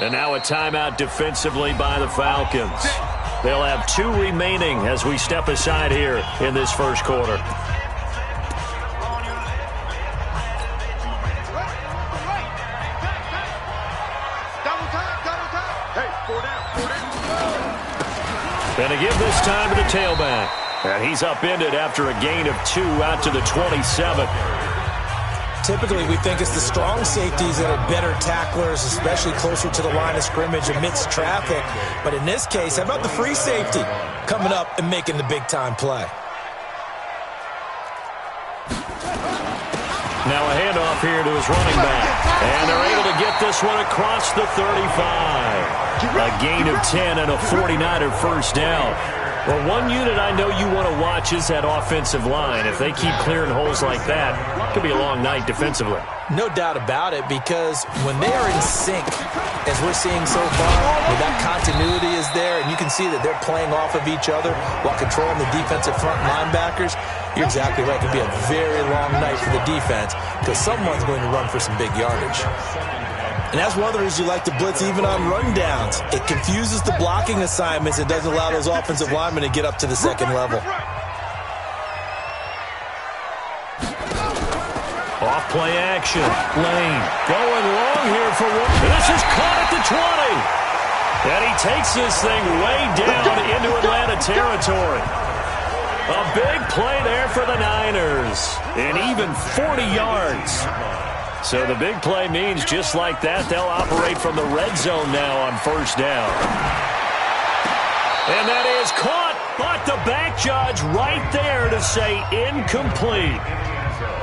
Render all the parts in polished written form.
And now a timeout defensively by the Falcons. They'll have 2 remaining as we step aside here in this first quarter. And to give this time to the tailback. And he's upended after a gain of 2 out to the 27. Typically, we think it's the strong safeties that are better tacklers, especially closer to the line of scrimmage amidst traffic. But in this case, how about the free safety coming up and making the big-time play? Now a handoff here to his running back. And they're able to get this one across the 35. A gain of 10 and a 49er first down. Well, one unit I know you want to watch is that offensive line. If they keep clearing holes like that, it could be a long night defensively. No doubt about it, because when they are in sync, as we're seeing so far, where that continuity is there, and you can see that they're playing off of each other while controlling the defensive front linebackers, you're exactly right. It could be a very long night for the defense because someone's going to run for some big yardage. And that's one of the reasons you like to blitz even on rundowns. It confuses the blocking assignments. It doesn't allow those offensive linemen to get up to the second level. Off play action. Lane going long here for one. This is caught at the 20. And he takes this thing way down into Atlanta territory. A big play there for the Niners. And even 40 yards. So the big play means just like that, they'll operate from the red zone now on first down. And that is caught, but the back judge right there to say incomplete.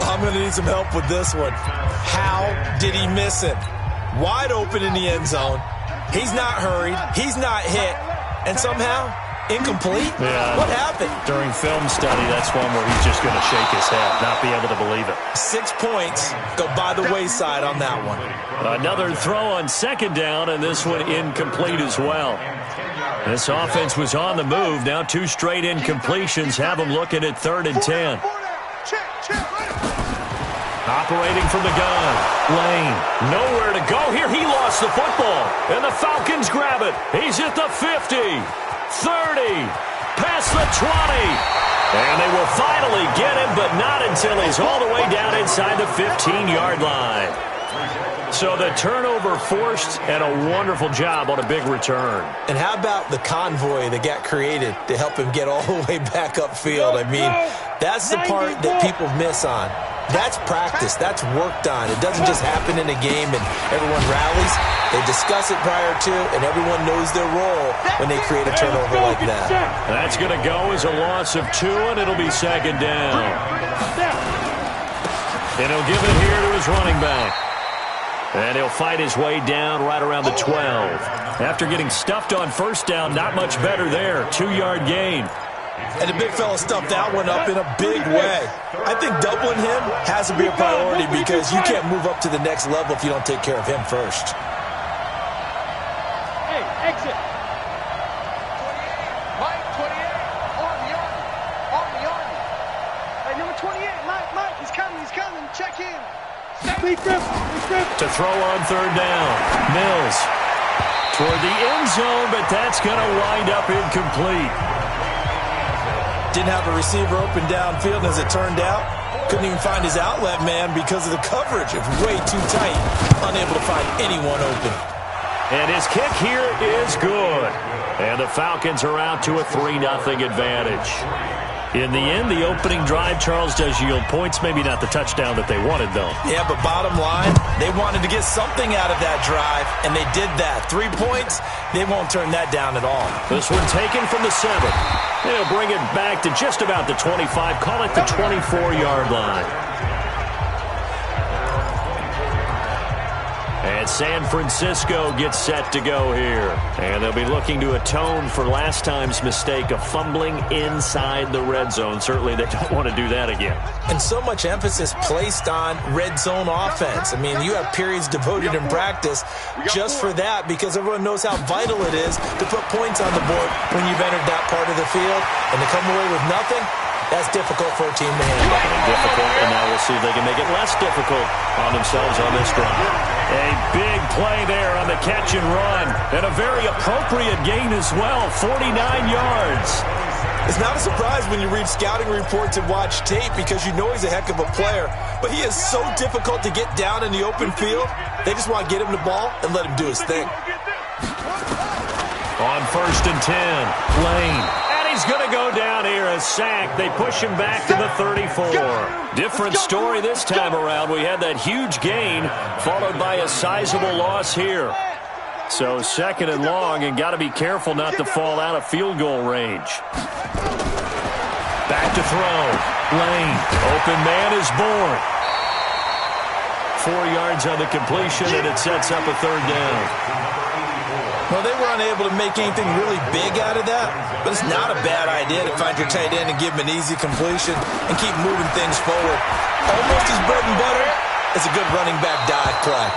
I'm going to need some help with this one. How did he miss it? Wide open in the end zone. He's not hurried. He's not hit. And somehow, incomplete? Yeah. What happened? During film study, that's one where he's just going to shake his head, not be able to believe it. 6 points go by the wayside on that one. Another throw on second down, and this one incomplete as well. This offense was on the move. Now 2 straight incompletions have them looking at 3rd and 10. Operating from the gun. Lane, nowhere to go here. He lost the football, and the Falcons grab it. He's at the 50, 30, past the 20. And they will finally get him, but not until he's all the way down inside the 15-yard line. So the turnover forced, and a wonderful job on a big return. And how about the convoy that got created to help him get all the way back upfield? I mean, that's the part that people miss on. That's practice. That's worked on. It doesn't just happen in a game and everyone rallies. They discuss it prior to, and everyone knows their role when they create a turnover like that. That's going to go as a loss of 2, and it'll be second down. And he'll give it here to his running back. And he'll fight his way down right around the 12. After getting stuffed on first down, not much better there. 2-yard gain. And the big fella stuffed that one up in a big way. I think doubling him has to be a priority because you can't move up to the next level if you don't take care of him first. Hey, exit. Mike, 28, on the army. Hey, number 28, Mike, he's coming. Check in. To throw on third down. Mills toward the end zone, but that's going to wind up incomplete. Didn't have a receiver open downfield, and as it turned out, couldn't even find his outlet man because of the coverage. It was way too tight, unable to find anyone open. And his kick here is good. And the Falcons are out to a 3-0 advantage. In the end, the opening drive, Charles, does yield points. Maybe not the touchdown that they wanted, though. Yeah, but bottom line, they wanted to get something out of that drive, and they did that. 3 points, they won't turn that down at all. This one taken from the 7. They'll bring it back to just about the 25. Call it the 24-yard line. And San Francisco gets set to go here. And they'll be looking to atone for last time's mistake of fumbling inside the red zone. Certainly they don't want to do that again. And so much emphasis placed on red zone offense. I mean, you have periods devoted in practice just for that because everyone knows how vital it is to put points on the board when you've entered that part of the field. And to come away with nothing, that's difficult for a team to handle. Difficult, and now we'll see if they can make it less difficult on themselves on this drive. A big play there on the the catch and run. And a very appropriate gain as well, 49 yards. It's not a surprise when you read scouting reports and watch tape because you know he's a heck of a player. But he is so difficult to get down in the open field. They just want to get him the ball and let him do his thing. On 1st and 10, Lane. And he's going to go down here, a sack. They push him back to the 34. Different story this time around. We had that huge gain followed by a sizable loss here. So 2nd and long, and got to be careful not to fall out of field goal range. Back to throw. Lane. Open man is born. 4 yards on the completion, and it sets up a 3rd down. Well, they were unable to make anything really big out of that, but it's not a bad idea to find your tight end and give him an easy completion and keep moving things forward. Almost as bread and butter as a good running back dive play.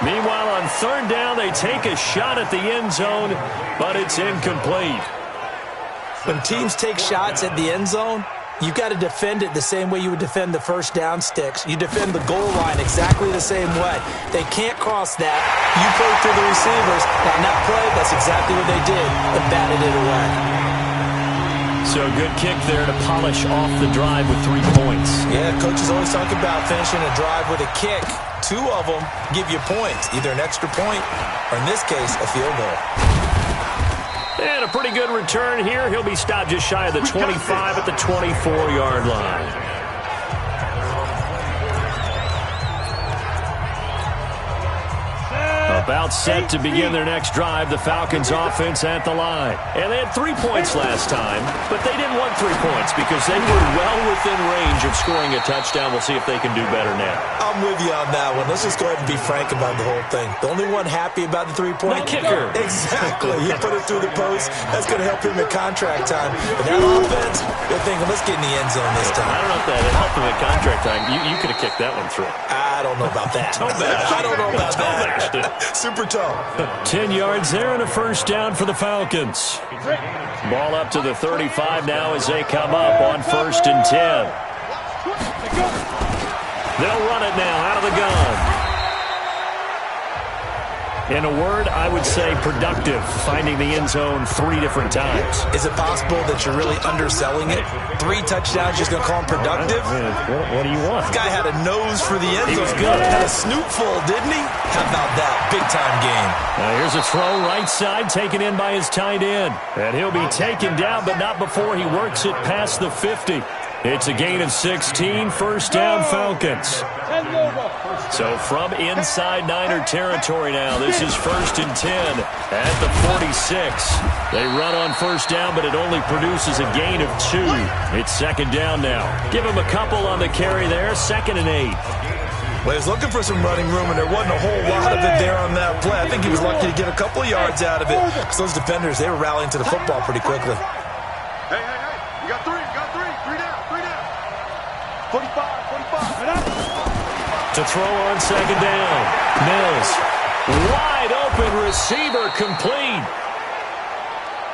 Meanwhile, on 3rd down, they take a shot at the end zone, but it's incomplete. When teams take shots at the end zone, you've got to defend it the same way you would defend the first down sticks. You defend the goal line exactly the same way. They can't cross that. You play through the receivers. On that play, that's exactly what they did and batted it away. So good kick there to polish off the drive with 3 points. Yeah, coaches always talk about finishing a drive with a kick. 2 of them give you points, either an extra point or, in this case, a field goal. And a pretty good return here. He'll be stopped just shy of the 25 at the 24-yard line. About set to begin their next drive. The Falcons offense at the line. And they had 3 points last time, but they didn't want 3 points because they were well within range of scoring a touchdown. We'll see if they can do better now. I'm with you on that one. Let's just go ahead and be frank about the whole thing. The only one happy about the 3-point kicker. Exactly. He put it through the post. That's going to help him in contract time. But that offense, they're thinking, let's get in the end zone this time. I don't know if that helped him in contract time. You could have kicked that one through. I don't know about that. I don't know about that. Super tough. 10 yards there and a 1st down for the Falcons. Ball up to the 35 now as they come up on 1st and 10. They'll run it now out of the gun. In a word, I would say productive, finding the end zone 3 different times. Is it possible that you're really underselling it? 3 touchdowns, just going to call him productive? What do you want? This guy had a nose for the end zone. He was good. Had a snoot full, didn't he? How about that? Big-time game. Now here's a throw right side, taken in by his tight end. And he'll be taken down, but not before he works it past the 50. It's a gain of 16, 1st down Falcons. So from inside Niner territory now, this is 1st and 10 at the 46. They run on 1st down, but it only produces a gain of 2. It's 2nd down now. Give him a couple on the carry there, 2nd and 8. Well, he was looking for some running room, and there wasn't a whole lot of it there on that play. I think he was lucky to get a couple yards out of it because those defenders, they were rallying to the football pretty quickly. Hey, you got 3, 3 down. 45. To throw on 2nd down. Mills. Wide open receiver complete.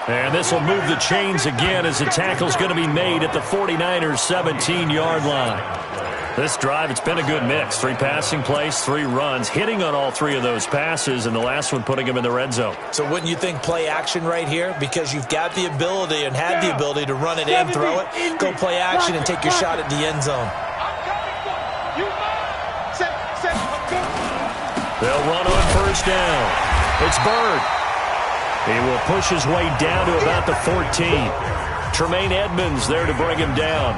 And this will move the chains again as the tackle's going to be made at the 49ers 17-yard line. This drive, it's been a good mix. 3 passing plays, 3 runs, hitting on all 3 of those passes, and the last one putting him in the red zone. So wouldn't you think play action right here? Because you've got the ability and had the ability to run it in, throw it, go play action, and take your shot at the end zone. They'll run on 1st down. It's Bird. He will push his way down to about the 14. Tremaine Edmonds there to bring him down.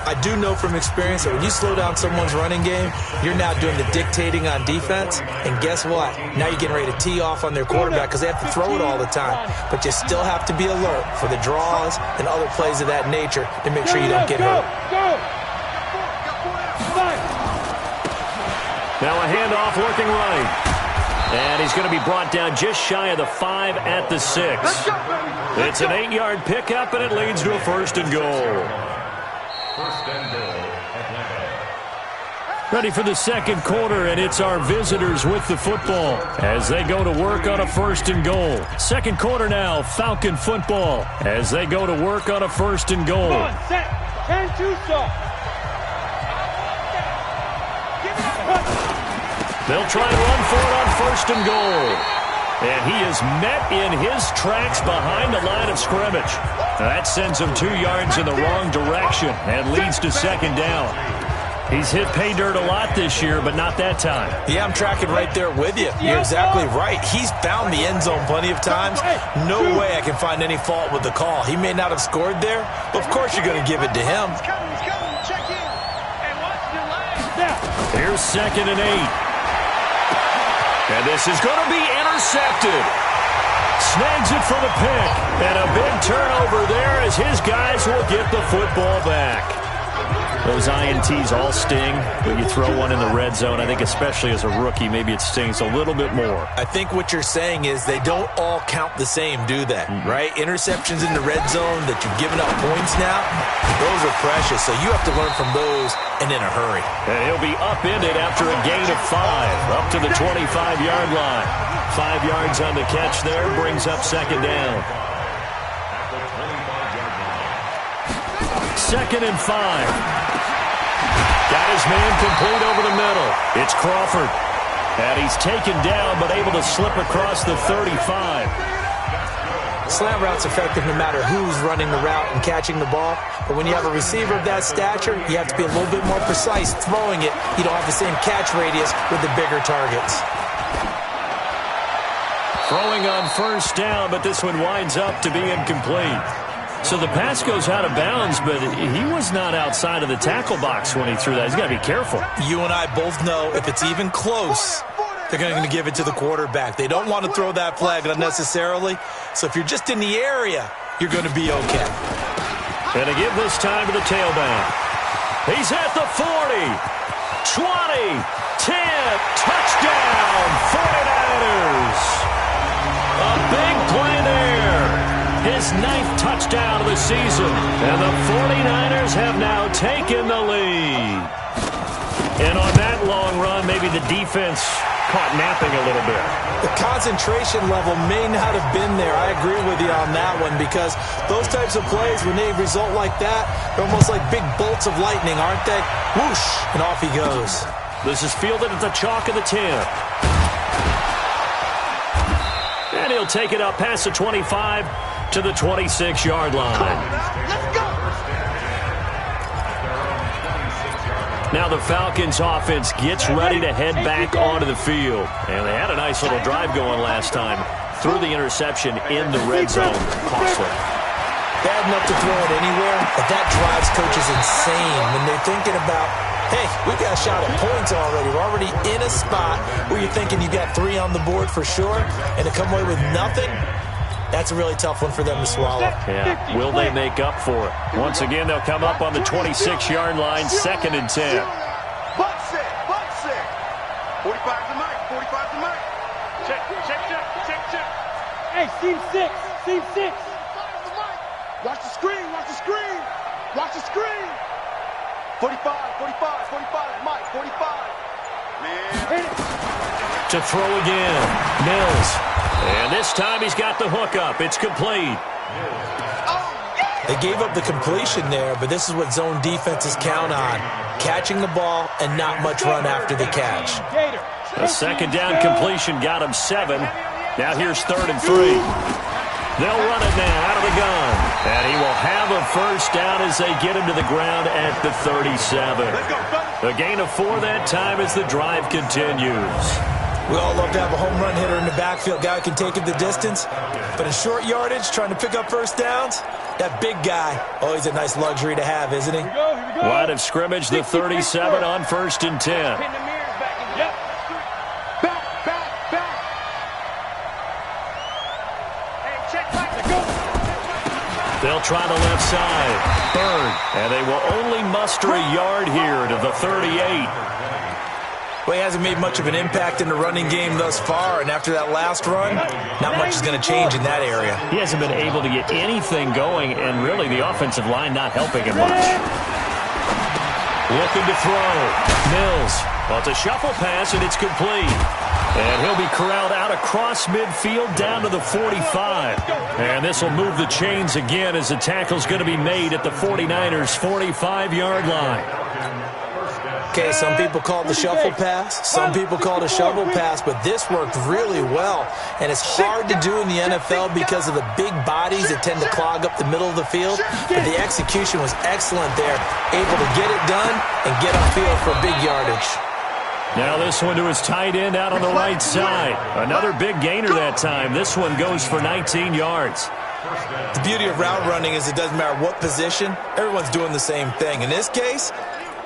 I do know from experience that when you slow down someone's running game, you're now doing the dictating on defense. And guess what? Now you're getting ready to tee off on their quarterback because they have to throw it all the time. But you still have to be alert for the draws and other plays of that nature to make sure you don't get hurt. Now a handoff looking right. And he's going to be brought down just shy of the 5 at the 6. It's an 8-yard pickup, and it leads to a 1st and goal. Ready for the 2nd quarter, and it's our visitors with the football as they go to work on a 1st and goal. 2nd quarter now, Falcon football as they go to work on a 1st and goal. Come on, set. 10-2 stop. They'll try and run for it on 1st and goal. And he is met in his tracks behind the line of scrimmage. That sends him 2 yards in the wrong direction and leads to second down. He's hit pay dirt a lot this year, but not that time. Yeah, I'm tracking right there with you. You're exactly right. He's found the end zone plenty of times. No way I can find any fault with the call. He may not have scored there, but of course you're going to give it to him. Here's 2nd and 8. And this is going to be intercepted. Snags it for the pick. And a big turnover there as his guys will get the football back. Those INTs all sting, but you throw one in the red zone. I think especially as a rookie, maybe it stings a little bit more. I think what you're saying is they don't all count the same, do they? Right? Interceptions in the red zone that you've given up points now, those are precious. So you have to learn from those and in a hurry. And he'll be upended after a gain of 5, up to the 25-yard line. 5 yards on the catch there, brings up second down. 2nd and 5. Got his man complete over the middle. It's Crawford. And he's taken down, but able to slip across the 35. Slant route's effective no matter who's running the route and catching the ball. But when you have a receiver of that stature, you have to be a little bit more precise throwing it. You don't have the same catch radius with the bigger targets. Throwing on first down, but this one winds up to be incomplete. So the pass goes out of bounds, but he was not outside of the tackle box when he threw that. He's got to be careful. You and I both know if it's even close, they're going to give it to the quarterback. They don't want to throw that flag unnecessarily. So if you're just in the area, you're going to be okay. And to give this time to the tailback. He's at the 40, 20, 10, touchdown, 49ers. A big play there. His 9th touchdown of the season. And the 49ers have now taken the lead. And on that long run, maybe the defense caught napping a little bit. The concentration level may not have been there. I agree with you on that one because those types of plays, when they result like that, they're almost like big bolts of lightning, aren't they? Whoosh, and off he goes. This is fielded at the chalk of the 10. And he'll take it up past the 25 to the 26-yard line. Now the Falcons offense gets ready to head back onto the field. And they had a nice little drive going last time. Threw the interception in the red zone. Costly. Bad enough to throw it anywhere, but that drives coaches insane when they're thinking about, hey, we got a shot at points already. We're already in a spot where you're thinking you got 3 on the board for sure, and to come away with nothing, that's a really tough one for them to swallow. Yeah. Will they make up for it? Once again, they'll come up on the 26-yard line, 2nd and 10. Butt set. 45 to Mike. 45 to Mike. Check. Hey, seam 6. Watch the screen. 45, Mike, 45. Man. To throw again, Mills. And this time he's got the hook up. It's complete. They gave up the completion there, but this is what zone defenses count on. Catching the ball and not much run after the catch. A 2nd down completion got him 7. Now here's 3rd and 3. They'll run it now out of the gun. And he will have a first down as they get him to the ground at the 37. A gain of 4 that time as the drive continues. We all love to have a home run hitter in the backfield, guy who can take it the distance. But in short yardage, trying to pick up first downs, that big guy, always a nice luxury to have, isn't he? Line of scrimmage, the 37 on 1st and 10. They'll try the left side. Bird. And they will only muster a yard here to the 38. Well, he hasn't made much of an impact in the running game thus far, and after that last run, not much is going to change in that area. He hasn't been able to get anything going, and really the offensive line not helping him much. Looking to throw. Mills. Well, it's a shuffle pass, and it's complete. And he'll be corralled out across midfield down to the 45. And this will move the chains again as the tackle's going to be made at the 49ers' 45-yard line. Okay, some people call it the shuffle pass. Some people call it a shovel pass, but this worked really well. And it's hard to do in the NFL because of the big bodies that tend to clog up the middle of the field. But the execution was excellent there, able to get it done and get upfield for big yardage. Now this one to his tight end out on the right side. Another big gainer that time. This one goes for 19 yards. The beauty of route running is it doesn't matter what position, everyone's doing the same thing. In this case,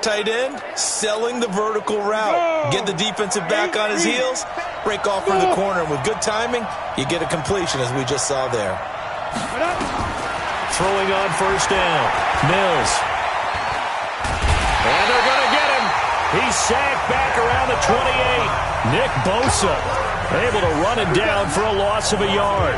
tight end selling the vertical route. Get the defensive back on his heels, break off for the corner, and with good timing, you get a completion as we just saw there. Throwing on first down. Mills. And they're going to get him. He's sacked back around the 28. Nick Bosa able to run it down for a loss of a yard.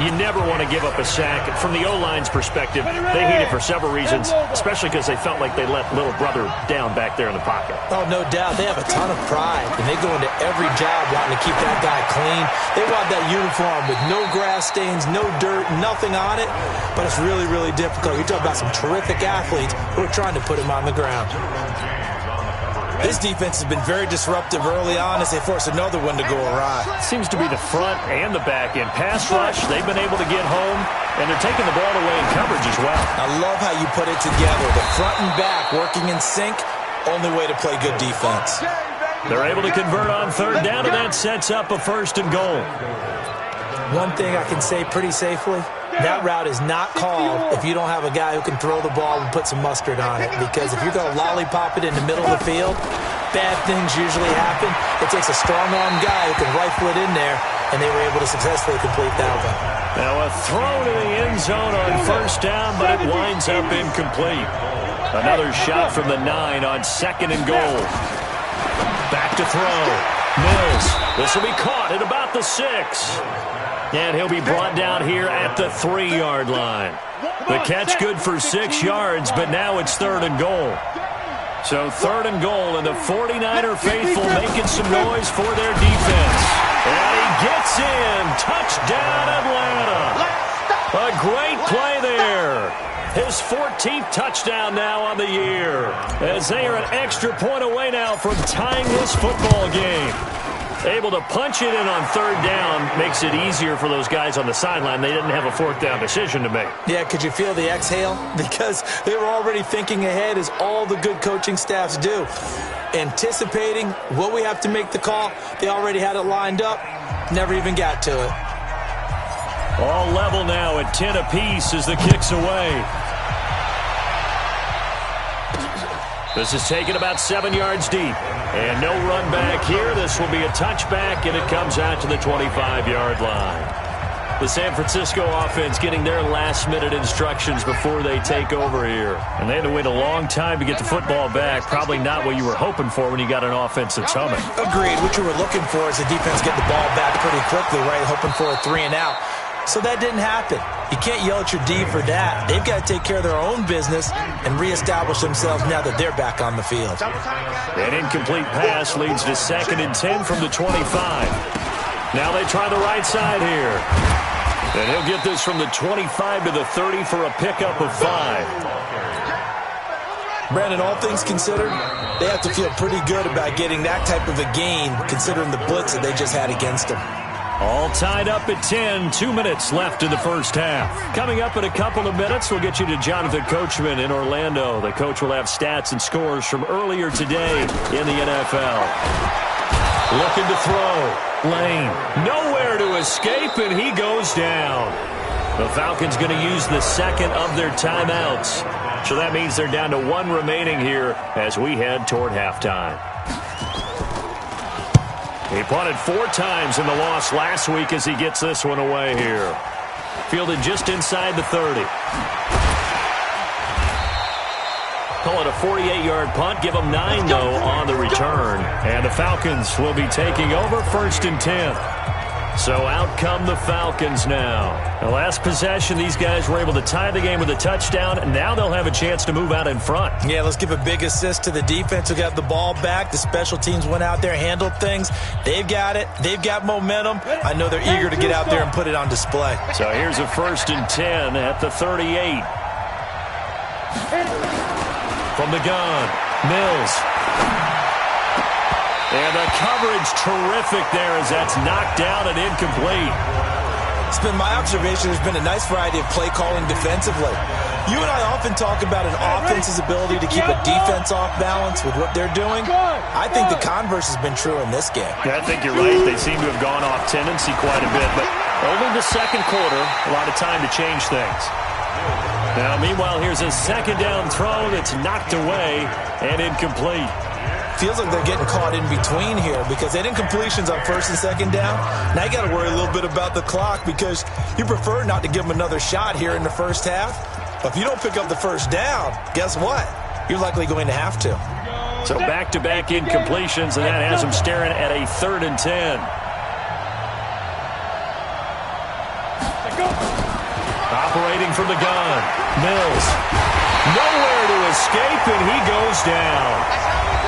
You never want to give up a sack. From the O-line's perspective, they hate it for several reasons, especially because they felt like they let little brother down back there in the pocket. Oh, no doubt. They have a ton of pride, and they go into every job wanting to keep that guy clean. They want that uniform with no grass stains, no dirt, nothing on it, but it's really, really difficult. You're talking about some terrific athletes who are trying to put him on the ground. This defense has been very disruptive early on as they force another one to go awry. Seems to be the front and the back end. Pass rush, they've been able to get home, and they're taking the ball away in coverage as well. I love how you put it together. The front and back working in sync, only way to play good defense. They're able to convert on third down, and that sets up a first and goal. One thing I can say pretty safely, that route is not called if you don't have a guy who can throw the ball and put some mustard on it. Because if you're going to lollipop it in the middle of the field, bad things usually happen. It takes a strong-arm guy who can rifle it in there, and they were able to successfully complete that one. Now a throw to the end zone on first down, but it winds up incomplete. Another shot from the 9 on second and goal. Back to throw. Mills. This will be caught at about the 6. And he'll be brought down here at the 3-yard line. The catch good for 6 yards, but now it's third and goal. So third and goal, and the 49er faithful making some noise for their defense. And he gets in. Touchdown, Atlanta. A great play there. His 14th touchdown now on the year, as they are an extra point away now from tying this football game. Able to punch it in on third down makes it easier for those guys on the sideline. They didn't have a fourth down decision to make. Yeah, could you feel the exhale? Because they were already thinking ahead, as all the good coaching staffs do. Anticipating what we have to make the call. They already had it lined up. Never even got to it. All level now at 10 apiece as the kick's away. This is taken about 7 yards deep. And no run back here. This will be a touchback, and it comes out to the 25-yard line. The San Francisco offense getting their last-minute instructions before they take over here. And they had to wait a long time to get the football back. Probably not what you were hoping for when you got an offense that's humming. Agreed. What you were looking for is the defense get the ball back pretty quickly, right? Hoping for a 3 and out. So that didn't happen. You can't yell at your D for that. They've got to take care of their own business and reestablish themselves now that they're back on the field. An incomplete pass leads to 2nd and 10 from the 25. Now they try the right side here. And he'll get this from the 25 to the 30 for a pickup of 5. Brandon, all things considered, they have to feel pretty good about getting that type of a gain, considering the blitz that they just had against them. All tied up at 10. 2 minutes left in the first half. Coming up in a couple of minutes, we'll get you to Jonathan Coachman in Orlando. The coach will have stats and scores from earlier today in the NFL. Looking to throw. Lane. Nowhere to escape, and he goes down. The Falcons going to use the second of their timeouts. So that means they're down to 1 remaining here as we head toward halftime. He punted 4 times in the loss last week as he gets this one away here. Fielded just inside the 30. Call it a 48-yard punt. Give them 9, though, on the return. And the Falcons will be taking over 1st and 10. So out come the Falcons now. The last possession, these guys were able to tie the game with a touchdown, and now they'll have a chance to move out in front. Yeah, let's give a big assist to the defense who got the ball back. The special teams went out there, handled things. They've got it. They've got momentum. I know they're eager to get out there and put it on display. So here's a 1st and 10 at the 38. From the gun, Mills. And the coverage terrific there as that's knocked down and incomplete. It's been my observation there's been a nice variety of play calling defensively. You and I often talk about an offense's ability to keep a defense off balance with what they're doing. I think the converse has been true in this game. Yeah, I think you're right. They seem to have gone off tendency quite a bit, but only the second quarter, a lot of time to change things. Now, meanwhile, here's a second down throw that's knocked away and incomplete. Feels like they're getting caught in between here because they didn't completions on first and second down. Now you got to worry a little bit about the clock because you prefer not to give them another shot here in the first half. But if you don't pick up the first down, guess what? You're likely going to have to. So back-to-back incompletions, and that has them staring at a 3rd and 10. Operating from the gun, Mills. Nowhere to escape, and he goes down.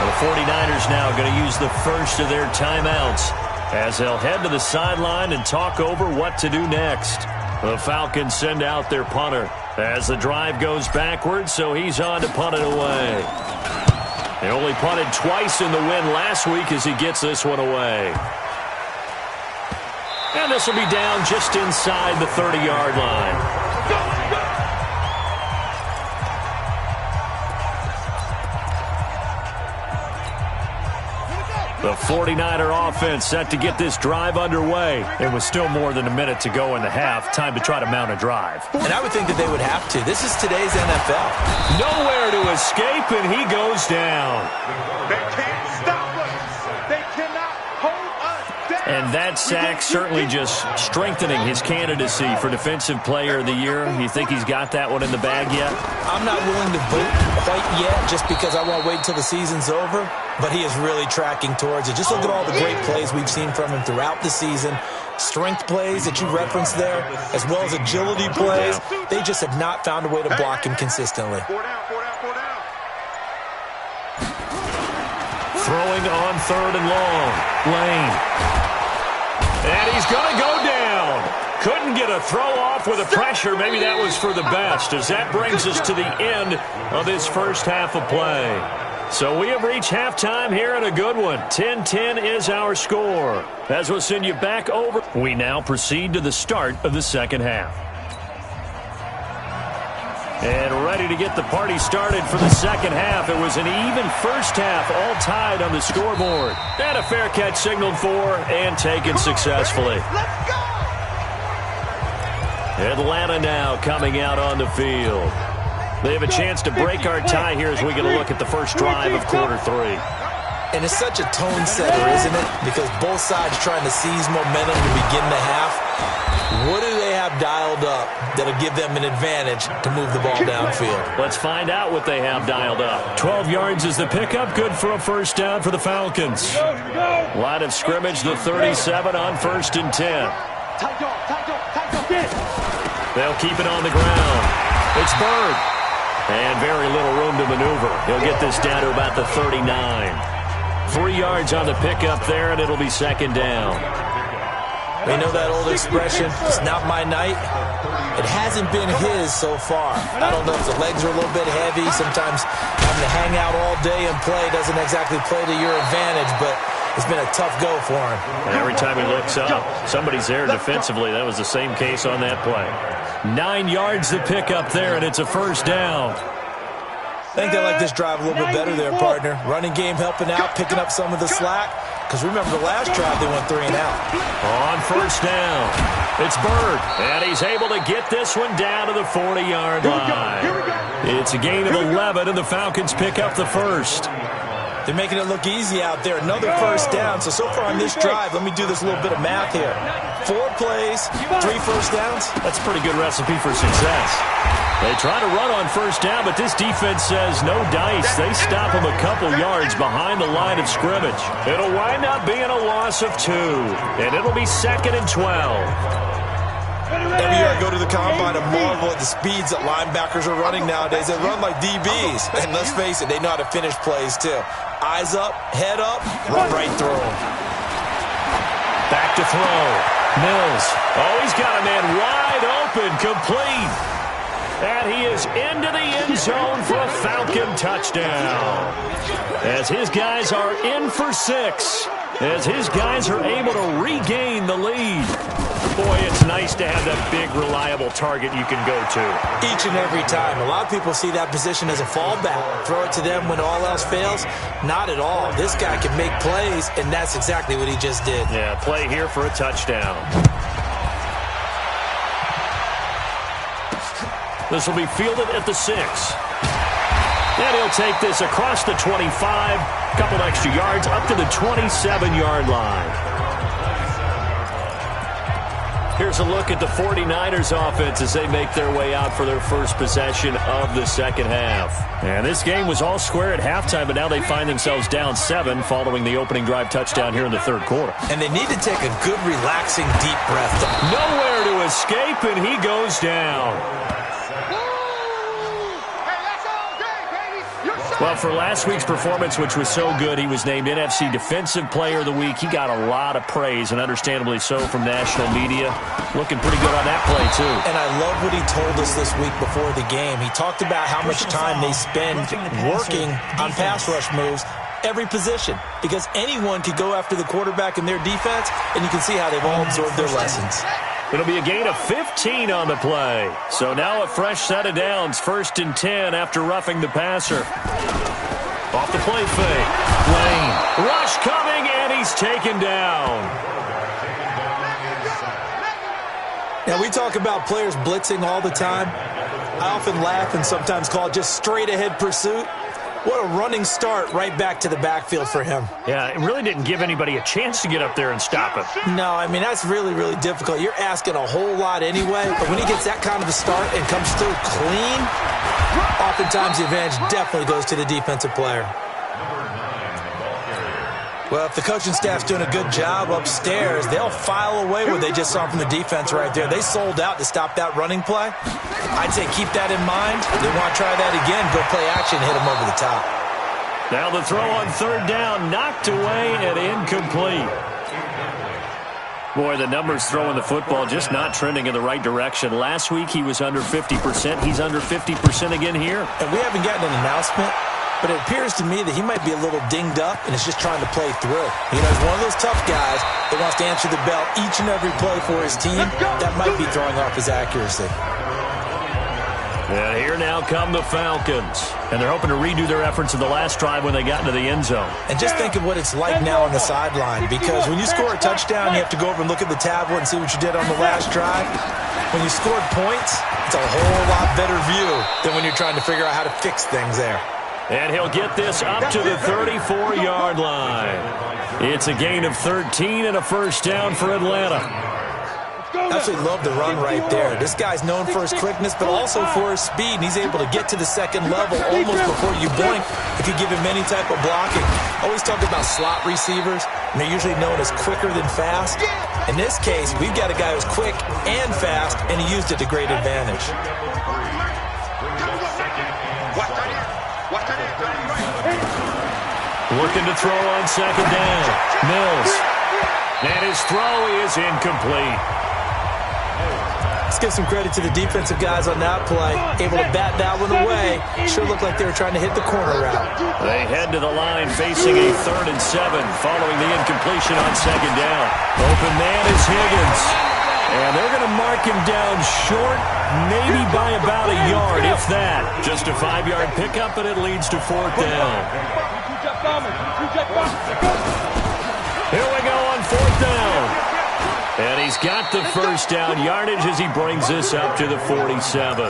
The 49ers now going to use the first of their timeouts as they'll head to the sideline and talk over what to do next. The Falcons send out their punter as the drive goes backwards, so he's on to punt it away. They only punted twice in the win last week as he gets this one away. And this will be down just inside the 30-yard line. The 49er offense set to get this drive underway. It was still more than a minute to go in the half. Time to try to mount a drive. And I would think that they would have to. This is today's NFL. Nowhere to escape, and he goes down. They can't stop us. They cannot hold us down. And that sack certainly just strengthening his candidacy for Defensive Player of the Year. You think he's got that one in the bag yet? I'm not willing to vote quite yet just because I want to wait until the season's over. But he is really tracking towards it. Just look at all the great plays we've seen from him throughout the season. Strength plays that you referenced there, as well as agility plays. They just have not found a way to block him consistently. Throwing on 3rd and long. Lane. And he's going to go down. Couldn't get a throw off with the pressure. Maybe that was for the best, as that brings us to the end of this first half of play. So we have reached halftime here in a good one. 10-10 is our score. As we'll send you back over, we now proceed to the start of the second half. And ready to get the party started for the second half. It was an even first half, all tied on the scoreboard. And a fair catch signaled for and taken successfully. Let's go! Atlanta now coming out on the field. They have a chance to break our tie here as we get a look at the first drive of quarter 3. And it's such a tone setter, isn't it? Because both sides trying to seize momentum to begin the half. What do they have dialed up that'll give them an advantage to move the ball downfield? Let's find out what they have dialed up. 12 yards is the pickup. Good for a first down for the Falcons. Line of scrimmage, the 37 on 1st and 10. They'll keep it on the ground. It's Bird. And very little room to maneuver. He'll get this down to about the 39. 3 yards on the pickup there, and it'll be second down. We know that old expression, it's not my night. It hasn't been his so far. I don't know if the legs are a little bit heavy. Sometimes having to hang out all day and play doesn't exactly play to your advantage, but it's been a tough go for him. And every time he looks up, somebody's there defensively. That was the same case on that play. 9 yards to pick up there, and it's a first down. I think they like this drive a little bit better there, partner. Running game helping out, picking up some of the slack. Because remember, the last drive they went 3 and out. On first down, it's Bird. And he's able to get this one down to the 40-yard line. It's a gain of 11, and the Falcons pick up the first. They're making it look easy out there. Another first down. So far on this drive, let me do this little bit of math here. 4 plays, 3 first downs. That's a pretty good recipe for success. They try to run on first down, but this defense says no dice. They stop them a couple yards behind the line of scrimmage. It'll wind up being a loss of 2, and it'll be 2nd and 12. Every year I go to the combine and marvel at the speeds that linebackers are running nowadays. They run like DBs. And let's face it, they know how to finish plays too. Eyes up, head up, run right through them. Back to throw. Mills. Oh, he's got a man wide open, complete. And he is into the end zone for a Falcon touchdown. As his guys are in for 6. As his guys are able to regain the lead. Boy, it's nice to have that big, reliable target you can go to. Each and every time. A lot of people see that position as a fallback. Throw it to them when all else fails. Not at all. This guy can make plays, and that's exactly what he just did. Yeah, play here for a touchdown. This will be fielded at the 6. And he'll take this across the 25. A couple extra yards up to the 27-yard line. Here's a look at the 49ers offense as they make their way out for their first possession of the second half. And this game was all square at halftime, but now they find themselves down 7 following the opening drive touchdown here in the third quarter. And they need to take a good, relaxing, deep breath. Nowhere to escape, and he goes down. Well, for last week's performance, which was so good, he was named NFC Defensive Player of the Week. He got a lot of praise, and understandably so, from national media. Looking pretty good on that play, too. And I love what he told us this week before the game. He talked about how much time they spend working on pass rush moves, every position, because anyone could go after the quarterback in their defense, and you can see how they've all absorbed their lessons. It'll be a gain of 15 on the play. So now a fresh set of downs, 1st and 10 after roughing the passer. Off the play fake. Lane. Rush coming, and he's taken down. Now, we talk about players blitzing all the time. I often laugh and sometimes call it just straight-ahead pursuit. What a running start right back to the backfield for him. Yeah, it really didn't give anybody a chance to get up there and stop him. No, I mean, that's really, really difficult. You're asking a whole lot anyway, but when he gets that kind of a start and comes through clean, oftentimes the advantage definitely goes to the defensive player. Well, if the coaching staff's doing a good job upstairs, they'll file away what they just saw from the defense right there. They sold out to stop that running play. I'd say keep that in mind. If they want to try that again, go play action, hit them over the top. Now the throw on 3rd down, knocked away and incomplete. Boy, the numbers throwing the football just not trending in the right direction. Last week he was under 50%. He's under 50% again here. And we haven't gotten an announcement, but it appears to me that he might be a little dinged up and is just trying to play through. You know, he's one of those tough guys that wants to answer the bell each and every play for his team. That might be throwing off his accuracy. And here now come the Falcons. And they're hoping to redo their efforts in the last drive when they got into the end zone. And just think of what it's like now on the sideline, because when you score a touchdown, you have to go over and look at the tablet and see what you did on the last drive. When you scored points, it's a whole lot better view than when you're trying to figure out how to fix things there. And he'll get this up to the 34-yard line. It's a gain of 13 and a first down for Atlanta. Absolutely love the run right there. This guy's known for his quickness, but also for his speed, and he's able to get to the second level almost before you blink if you give him any type of blocking. Always talk about slot receivers, and they're usually known as quicker than fast. In this case, we've got a guy who's quick and fast, and he used it to great advantage. Looking to throw on 2nd down. Mills. And his throw is incomplete. Let's give some credit to the defensive guys on that play. Able to bat that one away. Sure looked like they were trying to hit the corner route. They head to the line facing a 3rd and 7 following the incompletion on 2nd down. Open man is Higgins. And they're going to mark him down short, maybe by about a yard, if that. Just a 5-yard pickup, and it leads to 4th down. Here we go on 4th down. And he's got the first down yardage as he brings this up to the 47.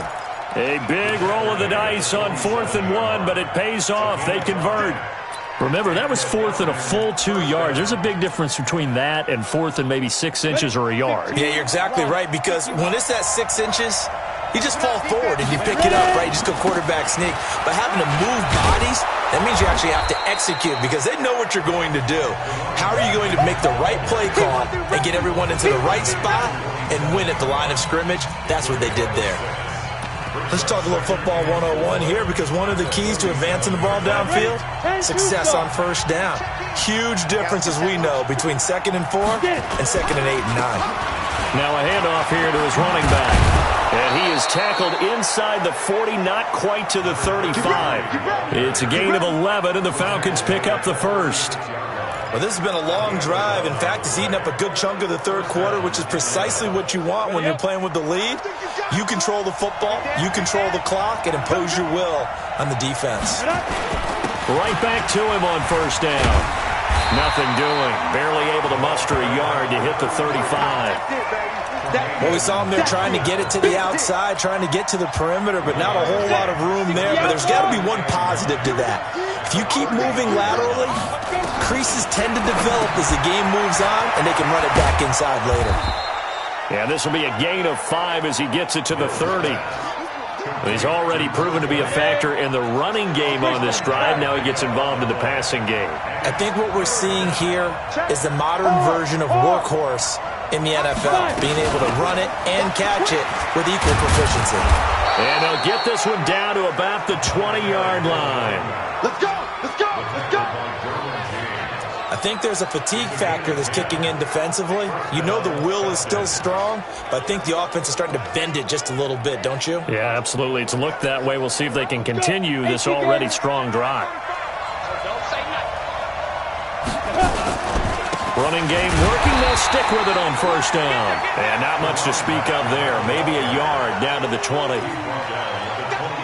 A big roll of the dice on 4th and 1, but it pays off. They convert. Remember, that was 4th and a full 2 yards. There's a big difference between that and 4th and maybe 6 inches or a yard. Yeah, you're exactly right, because when it's that 6 inches, you just fall forward and you pick it up, right? You just go quarterback sneak. But having to move bodies, that means you actually have to execute because they know what you're going to do. How are you going to make the right play call and get everyone into the right spot and win at the line of scrimmage? That's what they did there. Let's talk a little football 101 here, because one of the keys to advancing the ball downfield, success on first down. Huge difference, as we know, between 2nd and 4 and 2nd and 8 and 9. Now a handoff here to his running back. And he is tackled inside the 40, not quite to the 35. It's a gain of 11, and the Falcons pick up the first. Well, this has been a long drive. In fact, it's eaten up a good chunk of the third quarter, which is precisely what you want when you're playing with the lead. You control the football, you control the clock, and impose your will on the defense. Right back to him on first down. Nothing doing. Barely able to muster a yard to hit the 35. Well, we saw him there trying to get it to the outside, trying to get to the perimeter, but not a whole lot of room there. But there's got to be one positive to that. If you keep moving laterally, creases tend to develop as the game moves on, and they can run it back inside later. Yeah, this will be a gain of 5 as he gets it to the 30. He's already proven to be a factor in the running game on this drive. Now he gets involved in the passing game. I think what we're seeing here is the modern version of workhorse in the NFL, being able to run it and catch it with equal proficiency. And they'll get this one down to about the 20-yard line. Let's go! Let's go! Let's go! I think there's a fatigue factor that's kicking in defensively. You know the will is still strong, but I think the offense is starting to bend it just a little bit, don't you? Yeah, absolutely. It's looked that way. We'll see if they can continue this already strong drive. Running game working. They'll stick with it on first down. And not much to speak of there. Maybe a yard down to the 20.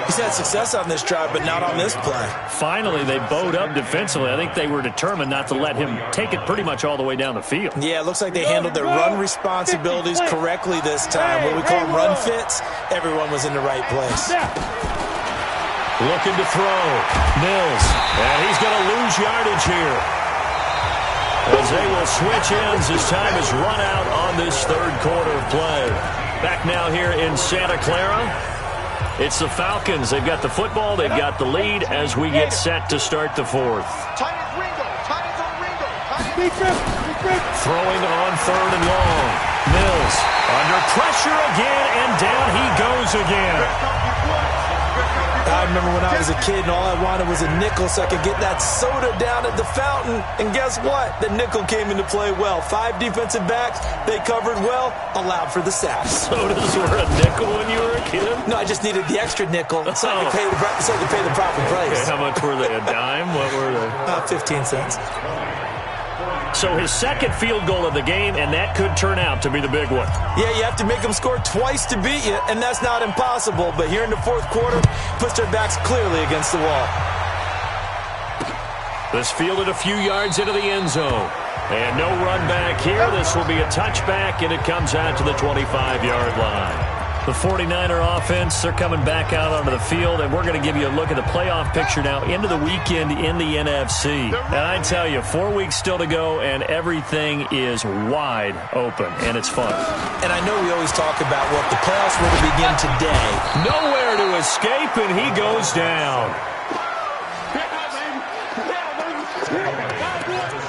He's had success on this drive, but not on this play. Finally, they bowed up defensively. I think they were determined not to let him take it pretty much all the way down the field. Yeah, it looks like they handled their run responsibilities correctly this time. What we call run fits, everyone was in the right place. Looking to throw. Mills. And he's going to lose yardage here, as they will switch ends as time is run out on this third quarter of play. Back now here in Santa Clara. It's the Falcons. They've got the football. They've got the lead as we get set to start the fourth. Throwing on third and long. Mills under pressure again, and down he goes again. I remember when I was a kid and all I wanted was a nickel so I could get that soda down at the fountain. And guess what? The nickel came into play well. 5 defensive backs, they covered well, allowed for the sacks. Sodas were a nickel when you were a kid? No, I just needed the extra nickel so I could pay the proper price. Okay, how much were they? A dime? What were they? 15 cents. So his second field goal of the game, and that could turn out to be the big one. Yeah, you have to make them score twice to beat you, and that's not impossible. But here in the fourth quarter, puts their backs clearly against the wall. This fielded a few yards into the end zone. And no run back here. This will be a touchback, and it comes out to the 25-yard line. The 49er offense, they're coming back out onto the field, and we're going to give you a look at the playoff picture now into the weekend in the NFC. And I tell you, 4 weeks still to go, and everything is wide open, and it's fun. And I know we always talk about, well, if the playoffs were to begin today. Nowhere to escape, and he goes down.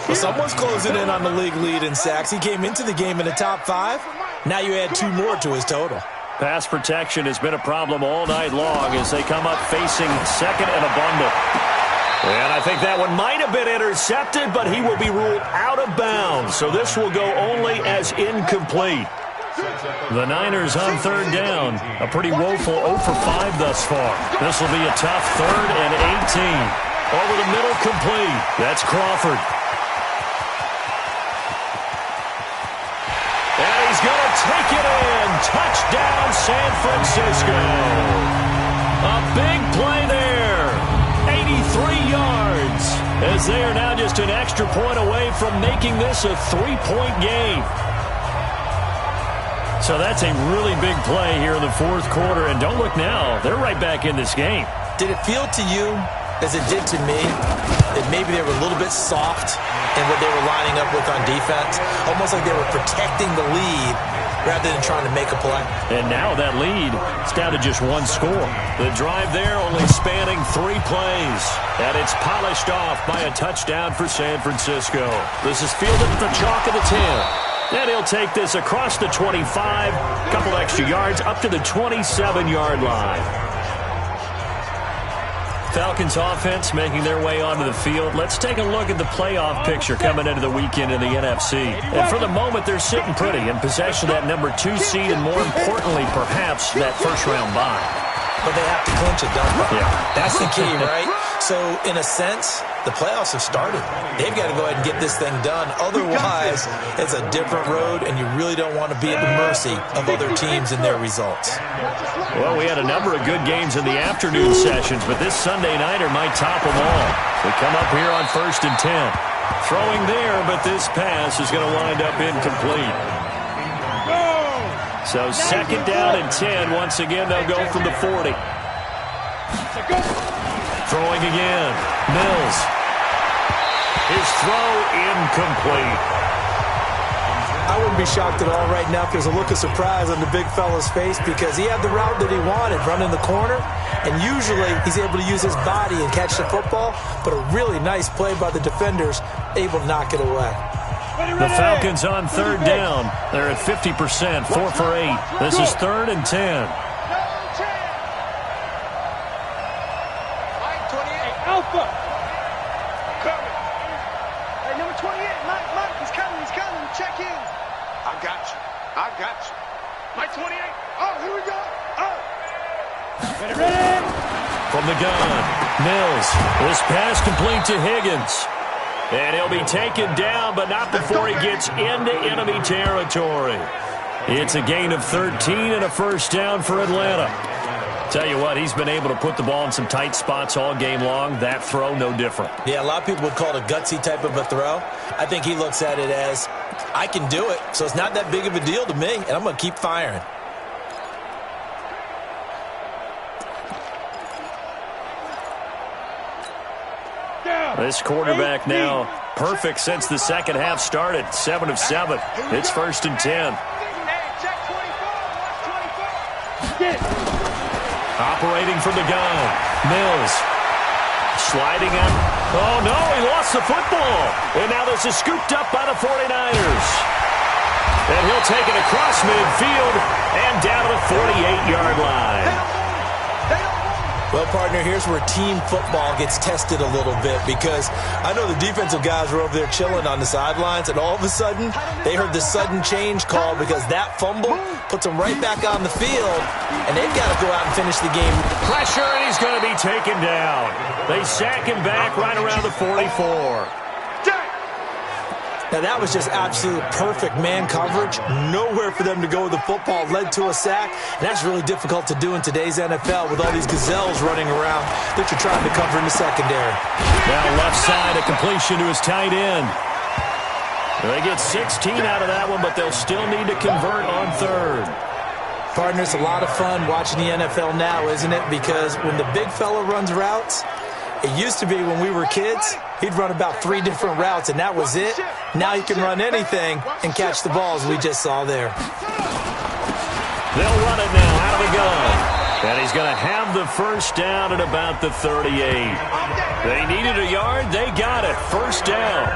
Well, someone's closing in on the league lead in sacks. He came into the game in the top 5. Now you add 2 more to his total. Pass protection has been a problem all night long as they come up facing second and abundant. And I think that one might have been intercepted, but he will be ruled out of bounds. So this will go only as incomplete. The Niners on third down. A pretty woeful 0 for 5 thus far. This will be a tough 3rd and 18. Over the middle, complete. That's Crawford. And he's going to take it in. Touchdown, San Francisco. A big play there. 83 yards. As they are now just an extra point away from making this a 3-point game. So that's a really big play here in the fourth quarter. And don't look now. They're right back in this game. Did it feel to you, as it did to me, that maybe they were a little bit soft in what they were lining up with on defense? Almost like they were protecting the lead rather than trying to make a play. And now that lead is down to just 1 score. The drive there only spanning 3 plays. And it's polished off by a touchdown for San Francisco. This is fielded at the chalk of the 10. And he'll take this across the 25, couple extra yards, up to the 27-yard line. Falcons offense making their way onto the field. Let's take a look at the playoff picture coming into the weekend in the NFC. And for the moment, they're sitting pretty in possession of that number 2 seed and, more importantly, perhaps that first-round bye. But they have to clinch it, don't they? Yeah. That's the key, right? So, in a sense, the playoffs have started. They've got to go ahead and get this thing done. Otherwise, it's a different road, and you really don't want to be at the mercy of other teams and their results. Well, we had a number of good games in the afternoon sessions, but this Sunday nighter might top them all. We come up here on 1st and 10. Throwing there, but this pass is going to wind up incomplete. So 2nd down and 10. Once again, they'll go from the 40. Throwing again. Mills. His throw incomplete. I wouldn't be shocked at all right now if there's a look of surprise on the big fella's face because he had the route that he wanted, running the corner, and usually he's able to use his body and catch the football, but a really nice play by the defenders, able to knock it away. The Falcons on 3rd down. They're at 50%, 4 for 8. This is 3rd and 10. Alpha. Coming. Hey, number 28, Mike, he's coming. Check in. I got you. Mike 28. Oh, here we go. Oh. Ready. From the gun, Mills. This pass complete to Higgins. And he'll be taken down, but not before he gets into enemy territory. It's a gain of 13 and a first down for Atlanta. Tell you what, he's been able to put the ball in some tight spots all game long. That throw, no different. Yeah, a lot of people would call it a gutsy type of a throw. I think he looks at it as, I can do it, so it's not that big of a deal to me, and I'm going to keep firing. This quarterback now perfect since the second half started. 7 of 7. It's 1st and 10. Operating from the gun. Mills. Sliding up. Oh, no, he lost the football. And now this is scooped up by the 49ers. And he'll take it across midfield and down to the 48-yard line. Well, partner, here's where team football gets tested a little bit because I know the defensive guys were over there chilling on the sidelines, and all of a sudden, they heard the sudden change call because that fumble puts them right back on the field, and they've got to go out and finish the game. Pressure, and he's going to be taken down. They sack him back right around the 44. Now, that was just absolute perfect man coverage. Nowhere for them to go with the football. Led to a sack. And that's really difficult to do in today's NFL with all these gazelles running around that you're trying to cover in the secondary. Now left side, a completion to his tight end. They get 16 out of that one, but they'll still need to convert on 3rd. Partner, it's a lot of fun watching the NFL now, isn't it? Because when the big fella runs routes, it used to be when we were kids, he'd run about 3 different routes, and that was it. Now he can run anything and catch the balls we just saw there. They'll run it now out of the gun. And he's going to have the first down at about the 38. They needed a yard. They got it. First down.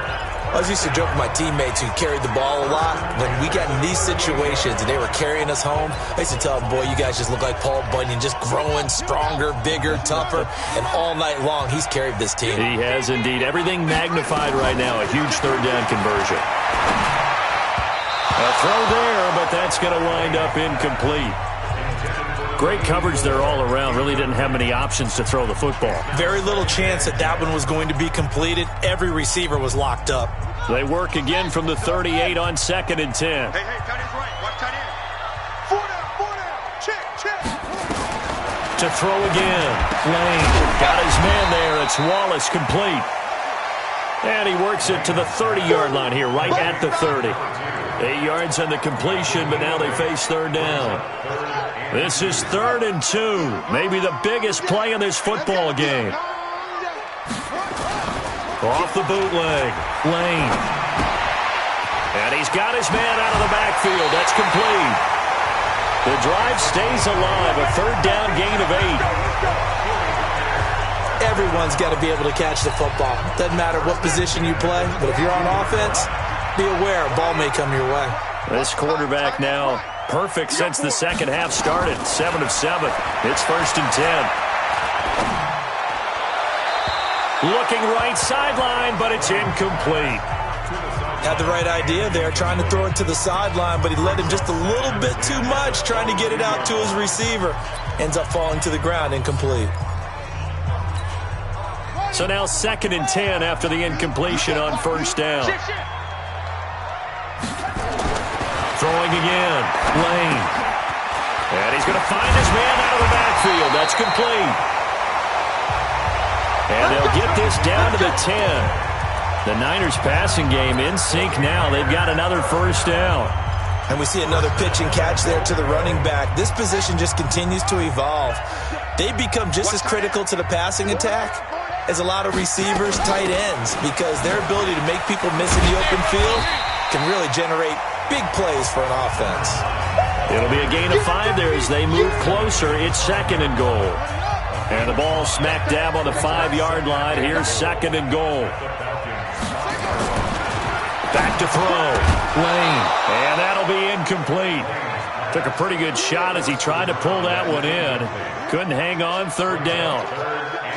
I was used to joke with my teammates who carried the ball a lot. When we got in these situations and they were carrying us home, I used to tell them, boy, you guys just look like Paul Bunyan, just growing stronger, bigger, tougher, and all night long he's carried this team. He has indeed. Everything magnified right now. A huge 3rd down conversion. A throw there, but that's going to wind up incomplete. Great coverage there all around. Really didn't have many options to throw the football. Very little chance that that one was going to be completed. Every receiver was locked up. They work again from the 38 on 2nd and 10. Hey, tight end's right. Watch tight end. 4 down. Check. To throw again. Lane got his man there. It's Wallace complete. And he works it to the 30-yard line here, right at the 30. 8 yards on the completion, but now they face 3rd down. This is 3rd and 2. Maybe the biggest play in this football game. Off the bootleg. Lane. And he's got his man out of the backfield. That's complete. The drive stays alive. A 3rd down gain of 8. Everyone's got to be able to catch the football. Doesn't matter what position you play, but if you're on offense, be aware a ball may come your way. This quarterback now perfect since the second half started. 7 of 7. It's 1st and 10. Looking right sideline, but it's incomplete. Had the right idea there, trying to throw it to the sideline, but he led him just a little bit too much, trying to get it out to his receiver. Ends up falling to the ground, incomplete. So now 2nd and 10 after the incompletion on first down. Throwing again, Lane. And he's going to find his man out of the backfield. That's complete. And they'll get this down to the 10. The Niners passing game in sync now. They've got another first down. And we see another pitch and catch there to the running back. This position just continues to evolve. They become just as critical to the passing attack as a lot of receivers, tight ends, because their ability to make people miss in the open field can really generate big plays for an offense. It'll be a gain of 5 there as they move closer. It's 2nd and goal. And the ball smack dab on the 5-yard line. Here's 2nd and goal. Back to throw. Lane. And that'll be incomplete. Took a pretty good shot as he tried to pull that one in. Couldn't hang on, 3rd down.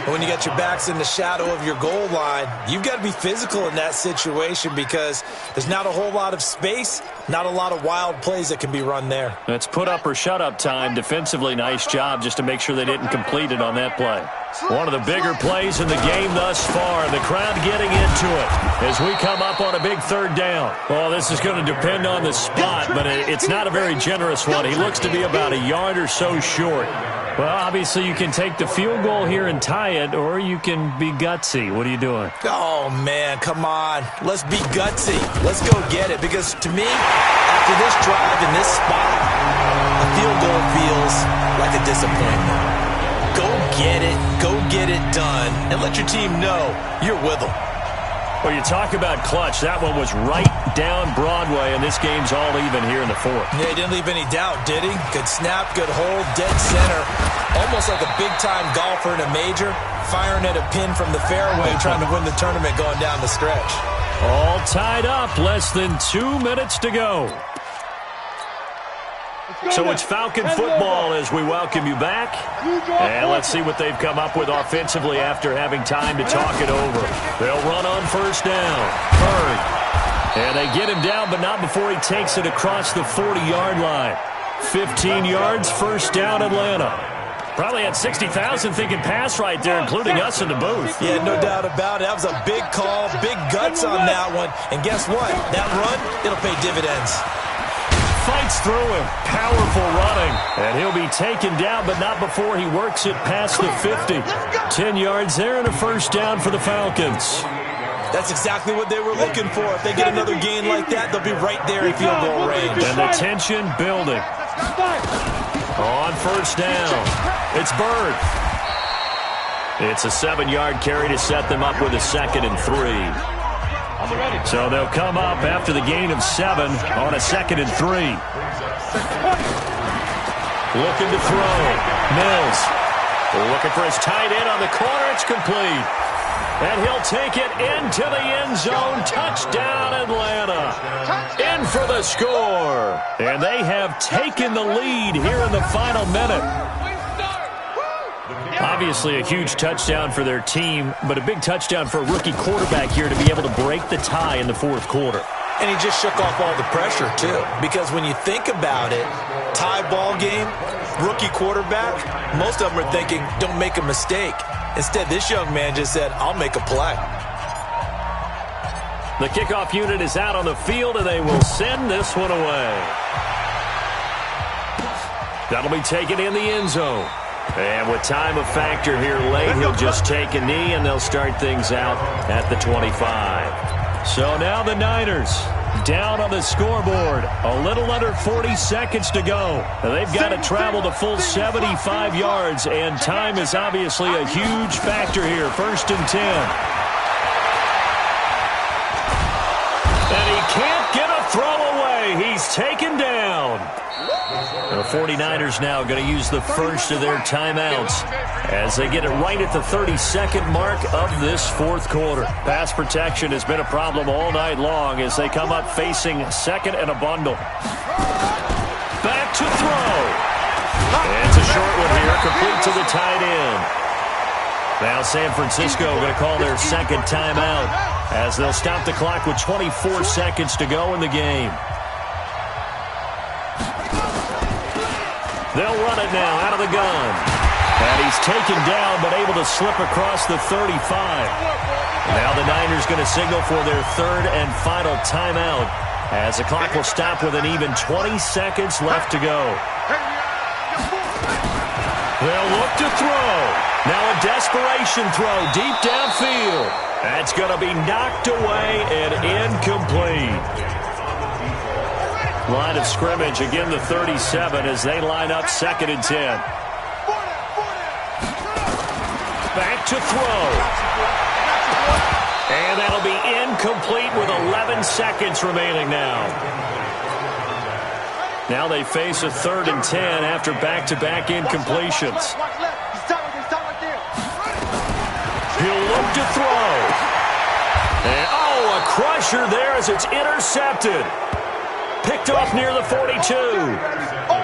When you got your backs in the shadow of your goal line, you've got to be physical in that situation because there's not a whole lot of space, not a lot of wild plays that can be run there. It's put up or shut up time. Defensively, nice job just to make sure they didn't complete it on that play. One of the bigger plays in the game thus far. The crowd getting into it as we come up on a big 3rd down. Well, this is going to depend on the spot, but it's not a very generous one. He looks to be about a yard or so short. Well, obviously you can take the field goal here and tie it, or you can be gutsy. What are you doing? Oh, man, come on. Let's be gutsy. Let's go get it, because to me, after this drive in this spot, a field goal feels like a disappointment. Go get it done, and let your team know you're with them. Well, you talk about clutch. That one was right down Broadway, and this game's all even here in the 4th. Yeah, he didn't leave any doubt, did he? Good snap, good hold, dead center. Almost like a big-time golfer in a major, firing at a pin from the fairway, trying to win the tournament going down the stretch. All tied up, less than 2 minutes to go. So it's Falcon football as we welcome you back. And let's see what they've come up with offensively after having time to talk it over. They'll run on first down. Bird. And they get him down, but not before he takes it across the 40-yard line. 15 yards, first down, Atlanta. Probably had 60,000 thinking pass right there, including us in the booth. Yeah, no doubt about it. That was a big call, big guts on that one. And guess what? That run, it'll pay dividends. Fights through him. Powerful running. And he'll be taken down, but not before he works it past the 50. 10 yards there and a first down for the Falcons. That's exactly what they were looking for. If they get another gain like that, they'll be right there in field goal range. And the tension building. On first down, it's Bird. It's a 7-yard carry to set them up with a 2nd and 3. So they'll come up after the gain of 7 on a 2nd and 3. Looking to throw. Mills. Looking for his tight end on the corner. It's complete. And he'll take it into the end zone. Touchdown, Atlanta. In for the score. And they have taken the lead here in the final minute. Obviously a huge touchdown for their team, but a big touchdown for a rookie quarterback here to be able to break the tie in the 4th quarter. And he just shook off all the pressure, too. Because when you think about it, tie ball game, rookie quarterback, most of them are thinking, don't make a mistake. Instead, this young man just said, I'll make a play. The kickoff unit is out on the field, and they will send this one away. That'll be taken in the end zone. And with time a factor here late, he'll just take a knee, and they'll start things out at the 25. So now the Niners down on the scoreboard. A little under 40 seconds to go. They've got to travel the full 75 yards, and time is obviously a huge factor here. 1st and 10. And he can't get a throw away. He's taken down. The 49ers now going to use the first of their timeouts as they get it right at the 32nd mark of this 4th quarter. Pass protection has been a problem all night long as they come up facing 2nd and a bundle. Back to throw. And it's a short one here, complete to the tight end. Now San Francisco going to call their second timeout as they'll stop the clock with 24 seconds to go in the game. They'll run it now out of the gun. And he's taken down but able to slip across the 35. Now the Niners going to signal for their third and final timeout as the clock will stop with an even 20 seconds left to go. They'll look to throw. Now a desperation throw deep downfield. That's going to be knocked away and incomplete. Line of scrimmage, again the 37 as they line up 2nd and 10. Back to throw. And that'll be incomplete with 11 seconds remaining now. Now they face a 3rd and 10 after back-to-back incompletions. He'll look to throw. And, a crusher there as it's intercepted. Picked off near the 42.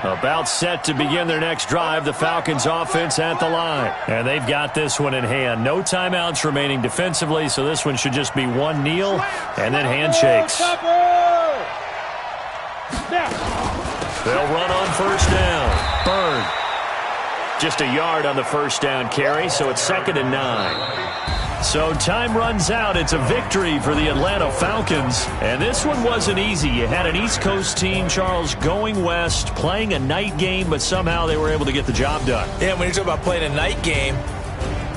About set to begin their next drive, the Falcons offense at the line. And they've got this one in hand. No timeouts remaining defensively, so this one should just be one kneel and then handshakes. They'll run on first down. Bird. Just a yard on the first down carry, so it's 2nd and 9. So time runs out. It's a victory for the Atlanta Falcons. And this one wasn't easy. You had an East Coast team, Charles, going west, playing a night game, but somehow they were able to get the job done. Yeah, when you talk about playing a night game,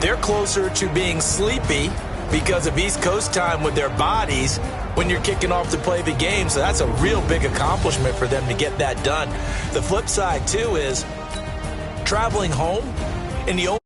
they're closer to being sleepy because of East Coast time with their bodies when you're kicking off to play the game. So that's a real big accomplishment for them to get that done. The flip side, too, is traveling home in the